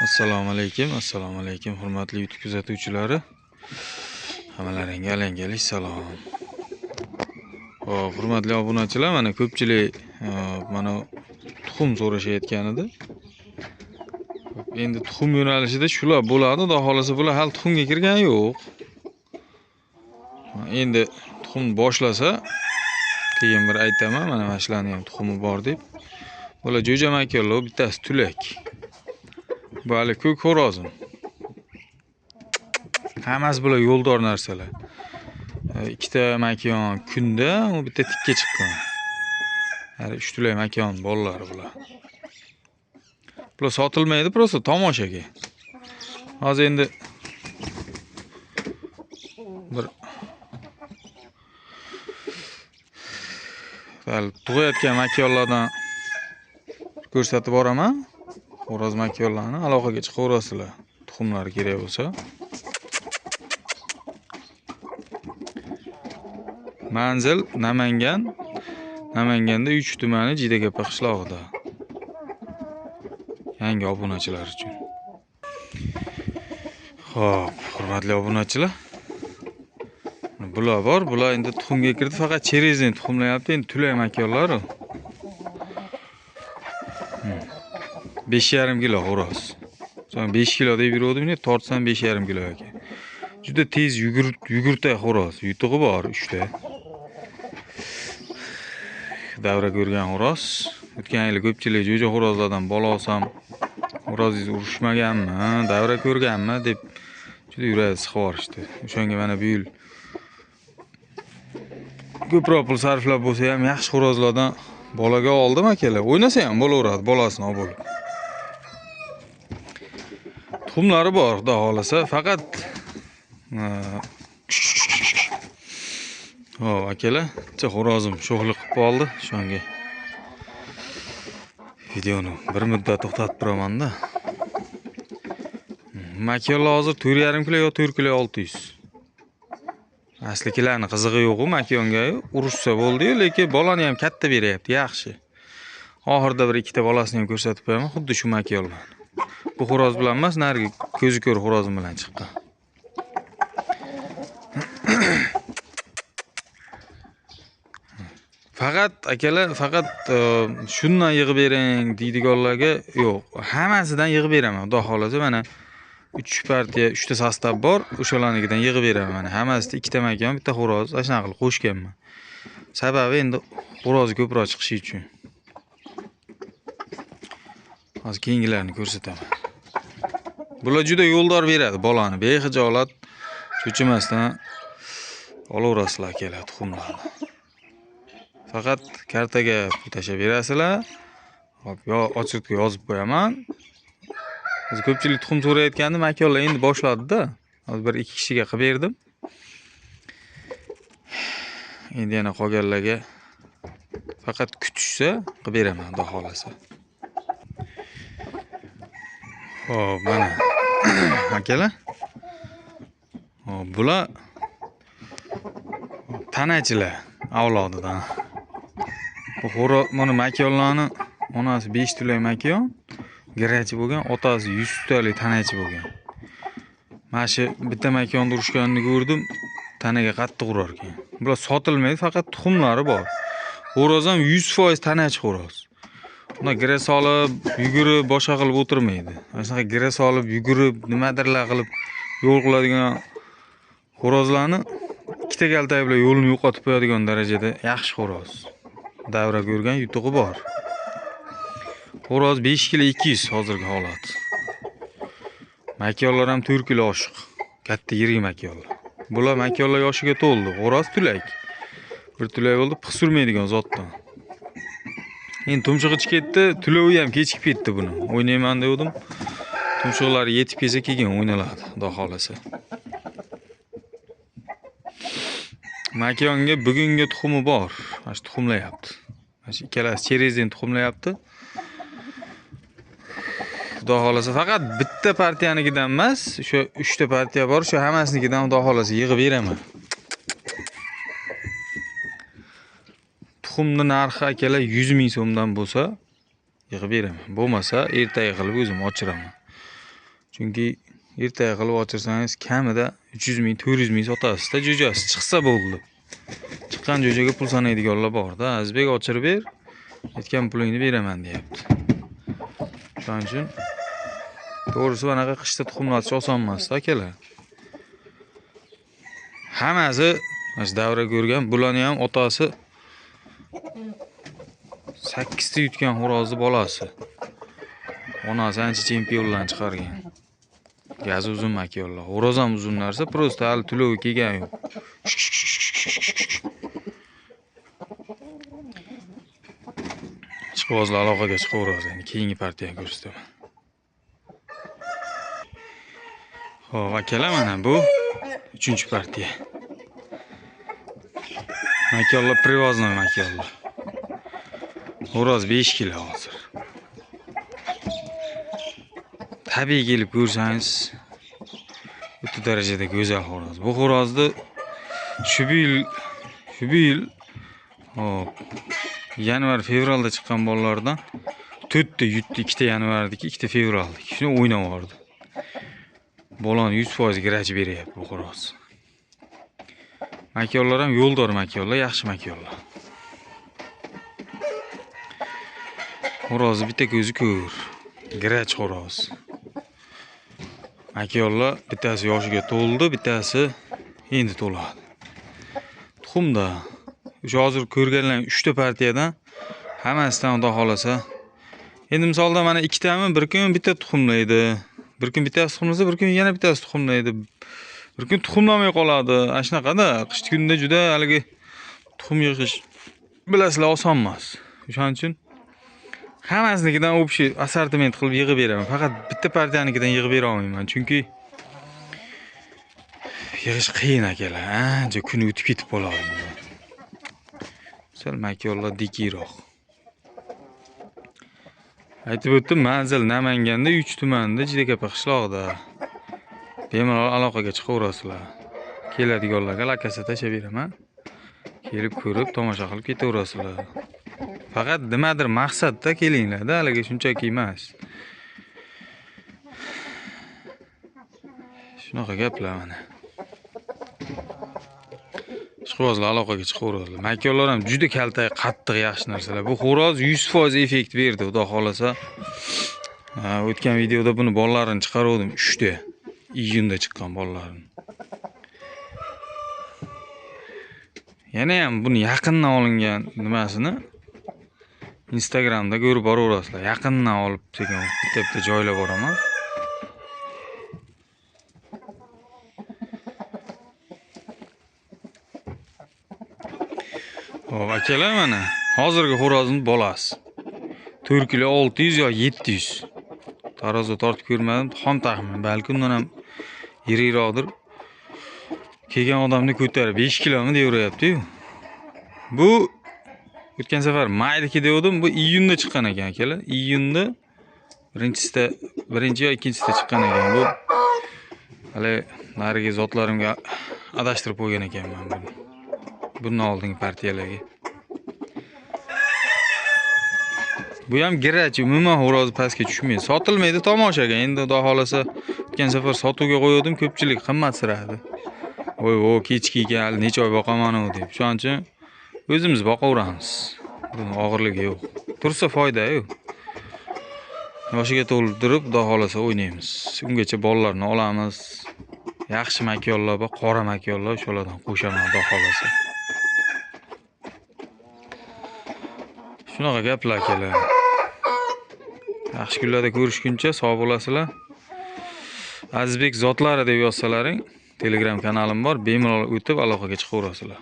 Assalomu alaykum, hurmatli YouTube kuzatuvchilari. Hammalaringga alangali salom. Hop, hurmatli obunachilar, mana ko'pchilik mana tuxum so'rashayotgan edi. Endi tuxum yo'nalishida shular bo'ladi, xudo xolasa bular hali tuxumga kirgan yo'q. Endi tuxum boshlasa, keyin bir aytaman, mana shularning ham tuxumi bor deb. Bular jo'ja makonlar, bittasi tulak. Bu hali ko'k xo'rozim. Hammasi bular yo'ldor narsalar. Ikkita makon kunda, u bitta tikka chiqqan. Hali 3 tulay makon bolalari bular. Bular sotilmaydi, prosta tomoshaga. Hozir endi bir tug'ayotgan makonlardan ko'rsatib boraman. Xo'roz makonlarni aloqaga chiqaverasizlar. Tuxumlari kerak bo'lsa. Manzil Namangan. Namanganda 3 tumani Jidagapa qishlog'ida. Yangi obunachilar uchun. Xo'p, hurmatli obunachilar. Bular bor, bular endi tuxumga kirdi, faqat cherezni tuxumlayapti, endi tulay makonlar. 5,5 kilo xo'roz. So'ng 5 kilo deb yurdim, tortsam 5,5 kilo ekan. Juda tez yugurtay xo'roz, yutug'i bor 3 ta. Davra ko'rgan xo'roz. O'tgan yil ko'pchilik jo'ja xo'rozlardan bola olsam, xo'rozingiz urushmaganmi, davra ko'rganmi deb juda yuragi siqib yuborishdi. O'shanga mana bu yil ko'proq pul sarflab bo'lsa ham yaxshi xo'rozlardan bolaga oldim akalar. O'ynasa ham bo'laveradi, bolasini olib bo'lib. Tuxumlari bor, xudo xolasa, faqat hop, akalar, xo'rozim sho'xlik qilib qoldi, shunga videoni bir muddat to'xtatib turaman-da. Makonlar hozir 4,5 kilo yo 4 kilo 600. Aslikilarning qizig'i yo'q-ku makonga, urushsa bo'ldi-yu, lekin bolani ham katta beryapti, yaxshi. Oxirida bir ikkita bolasini ham ko'rsatib qo'yaman, xuddi shu makonlar. Bu xo'roz bilan emas, narigi ko'zi ko'r xo'rozim bilan chiqqan. Faqat akalar, faqat shundan yig'ib bering deydiganlarga yo'q. Hammasidan yig'ib beraman, xudo xolasa. Mana 3 partiya, 3 ta sostav bor, o'shalarnikidan yig'ib beraman. Mana hammasida 2 ta makon, bitta xo'roz, shunaqa qilib qo'shganman. Sababi endi xo'roz ko'proq chiqishi uchun. Hozir keyingilarni ko'rsataman. Bular juda yo'ldor beradi bolani, bexijolat cho'chimasdan olaverasizlar akalar tuxumlarni. Faqat kartaga pul tashab berasizlar. Hop, yo ochiqga yozib qo'yaman. Biz ko'pchilik tuxum so'rayotganda makonlar endi boshladi-da. Hozir bir 2 kishiga qilib berdim. Endi yana qolganlarga faqat kutishsa qilib beraman, xudo xolasa. Hop, mana akalar. Hop, bular tanachilar avlodidan. Bu mana makonlarni onasi 5 tulay makon, girachi bo'lgan, otasi 100 tutalik tanachi bo'lgan. Mana shu bitta makonda urushganini ko'rdim, tanaga qattiq urar ekan. Bular sotilmaydi, faqat tuxumlari bor. Xo'roz ham 100% tanachi xo'roz. Buni gira solib, yugurib, boshqa qilib o'tirmaydi. Mana shunaqa gira solib, yugurib, nimadirlar qilib yo'l qiladigan xo'rozlarni ikkita kaltak bilan yo'lni yo'qotib qo'yadigan darajada yaxshi xo'roz. Davra ko'rgan, yutug'i bor. Xo'roz 5 kilo 200 hozirgi holat. Makonlar ham 4 kilo oshiq. Katta yirik makonlar. Bular makonlar yoshiga to'ldi. Xo'roz tulak. Bir tulak bo'ldi, piq surmaydigan zotdan. Endi tumshug'i chiqib ketdi, tulovi ham kechikib ketdi buni. O'ynayman dedim. Tumshug'lari yetib kelsa keyin o'ynaladi, xudo xolasa. Makonga bugungi tuxumi bor. Mana shu tuxumlayapti. Mana shu ikkalasi cherezini tuxumlayapti. Xudo xolasa faqat bitta partiyanikidan emas, o'sha 3 ta partiya bor, shu hammasinikidan xudo xolasa yig'ib beraman. Tuxumning narxi akalar 100 ming so'mdan bo'lsa yig'ib beraman. Bo'lmasa ertaga qilib o'zim ochiraman. Chunki ertaga qilib ochirsangiz kamida 300 ming, 400 ming sotasizda, jo'jasi chiqsa bo'ldi. Chiqqan jo'jaga pul sanaydiganlar bor-da, Azizbek ochirib ber, aytgan pulingni beraman deyapti. Shuning uchun to'g'risi bunaqa qishda tuxumlatish oson emas, akalar. Hammasi mana davra ko'rgan, bularni ham otasi 8 ta yutgan xo'rozni bolasi. Onasi ancha chempionlarni chiqargan. Gazi uzun makiyollar. Xo'roz ham uzun narsa, prosta hali tulovi kelgan yo'q. Chiqvozlar aloqaga chiqaveradi. Endi keyingi partiyani ko'rsataman. Xo'p, akalar, mana bu 3-partiya. Makiyollar привозной makiyollar. Xo'roz 5 kilo hozir. Tabiiy kelib ko'rsangiz, o'ta darajada go'zal xo'roz. Bu xo'rozni shu yil hop yanvar-fevralda chiqqan bolalardan 4 ta yutdi, 2 ta yanvardiki, 2 ta fevraldiki. Shuni o'ynab oldi. Bolani 100% grach beryapti bu xo'roz. Makiyollar ham yo'ldor makiyollar, yaxshi makiyollar. Xo'rozni bitta ko'zi ko'r. Grach xo'roz. Makiyollar bittasi yoshiga to'ldi, bittasi endi to'ladi. Tuxumda o'sha hozir ko'rganlar 3 ta partiyadan hammasidan xudo xolasa. Endi misolda mana 2 tami bir kun bitta tuxumlaydi. Bir kun bittasi tuxumlasa, bir kun yana bittasi tuxumlaydi. Bir kun tuxumlamay qoladi. Ana shunaqada qish kunida juda haligi tuxum yig'ish bilasizlar oson emas. Shuning uchun hammasinikidan общий assortiment qilib yig'ib beraman. Faqat bitta partiyanikidan yig'ib bera olmayman, chunki yig'ish qiyin akalar. Ancha kun o'tib ketib qoladi. Sal makiyollar dikiyroq. Aytib o'tdim, manzil Namanganda 3 tumanida Jidakapa qishlog'ida. Bemalol aloqaga chiqaverasizlar. Keladiganlarga lokasiya tashab beraman. Kelib ko'rib, tomosha qilib ketaverasizlar. Faqat nimadir maqsadda kelinglar-da, haligi shunchaki emas. Shunaqa gaplar mana. Ishqibozlar aloqaga chiqaveradilar. Makiyollar ham juda kalta, qattiq, yaxshi narsalar. Bu xo'roz 100% effekt berdi, xudo xolasa. O'tgan videoda buni bolalarini chiqardim, 3 ta. Iyunda chiqqan bolalarini. Yana ham buni yaqindan olingan nimasini Instagramda ko'rib boraverasizlar. Yaqindan olib sekin bitta joylab boraman. Hop, akalar, mana hozirgi xo'rozning bolasi 4 kilo 600 yo 700. Taroziga tortib ko'rmadim, xom taxmin, balki undan ham yirikroqdir. Kelgan odamni ko'tarib 5 kilomi deyaverayapti-yu. Bu o'tgan safar maydagi degandim, bu iyunda chiqqan ekan akalar. Iyunda birinchi yo ikkinchisida chiqqan ekan. Bu hali narigi zotlarimga adashtirib qo'ygan ekanman buni. Bundan oldingi partiyalarga. Bu ham grach, umuman xo'roz pastga tushmaydi. Sotilmaydi tomoshaga. Endi xudo xolasa o'tgan safar sotuvga qo'ydim, ko'pchilik qimmat siradi. Voy, kechki ekan, necha oy boqaman u deb. Shuning uchun o'zimiz boqaveramiz. Buni og'irligi yo'q. Tursa foyda-yu. Yoshiga to'ldirib, xudo xolasa o'ynaymiz. Ungacha bolalarni olamiz. Yaxshi makiyollar va qora makiyollar, o'shalardan qo'shaman, xudo xolasa. Shunaqa gaplar akalar. Yaxshi kunlarda ko'rishguncha sog' bo'lasizlar. Azizbek zotlari deb yozsalaring, Telegram kanalim bor, bemalol o'tib aloqaga chiqaverasizlar.